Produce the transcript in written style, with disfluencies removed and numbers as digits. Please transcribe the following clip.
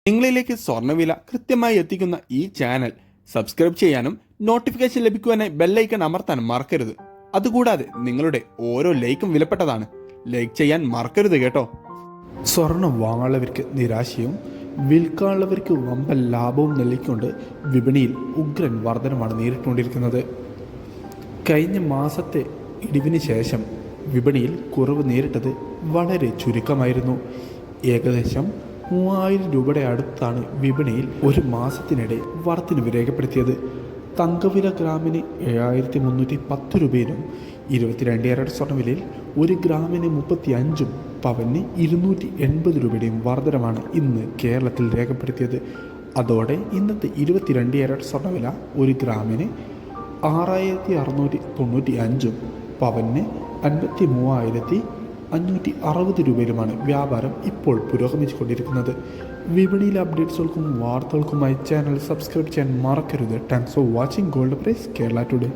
നിങ്ങളിലേക്ക് സ്വർണ്ണവില കൃത്യമായി എത്തിക്കുന്ന ഈ ചാനൽ സബ്സ്ക്രൈബ് ചെയ്യാനും നോട്ടിഫിക്കേഷൻ ലഭിക്കുവാനായി ബെല്ലൈക്കൺ അമർത്താനും മറക്കരുത്. അതുകൂടാതെ നിങ്ങളുടെ ഓരോ ലൈക്കും വിലപ്പെട്ടതാണ്. ലൈക്ക് ചെയ്യാൻ മറക്കരുത് കേട്ടോ. സ്വർണം വാങ്ങാനുള്ളവർക്ക് നിരാശയും വിൽക്കാനുള്ളവർക്ക് വമ്പൻ ലാഭവും നൽകിക്കൊണ്ട് വിപണിയിൽ ഉഗ്രൻ വർധനമാണ് നേരിട്ടുകൊണ്ടിരിക്കുന്നത്. കഴിഞ്ഞ മാസത്തെ ഇടിവിന് ശേഷം വിപണിയിൽ കുറവ് നേരിട്ടത് വളരെ ചുരുക്കമായിരുന്നു. ഏകദേശം 3000 രൂപയുടെ അടുത്താണ് വിപണിയിൽ ഒരു മാസത്തിനിടെ വർധനവ് രേഖപ്പെടുത്തിയത്. തങ്കവില ഗ്രാമിന് 7310 രൂപയിലും 22 ക്യാരറ്റ് സ്വർണ്ണവിലയിൽ 1 ഗ്രാമിന് 35 പവന് 280 രൂപയുടെയും വർധനമാണ് ഇന്ന് കേരളത്തിൽ രേഖപ്പെടുത്തിയത്. അതോടെ ഇന്നത്തെ 22 ക്യാരറ്റ് സ്വർണ്ണവില 1 ഗ്രാമിന് 6695 പവന് 53,560 രൂപയിലുമാണ് വ്യാപാരം ഇപ്പോൾ പുരോഗമിച്ചുകൊണ്ടിരിക്കുന്നത്. വിപണിയിലെ അപ്ഡേറ്റ്സുകൾക്കും വാർത്തകൾക്കുമായി ചാനൽ സബ്സ്ക്രൈബ് ചെയ്യാൻ മറക്കരുത്. Thanks for watching gold price Kerala today.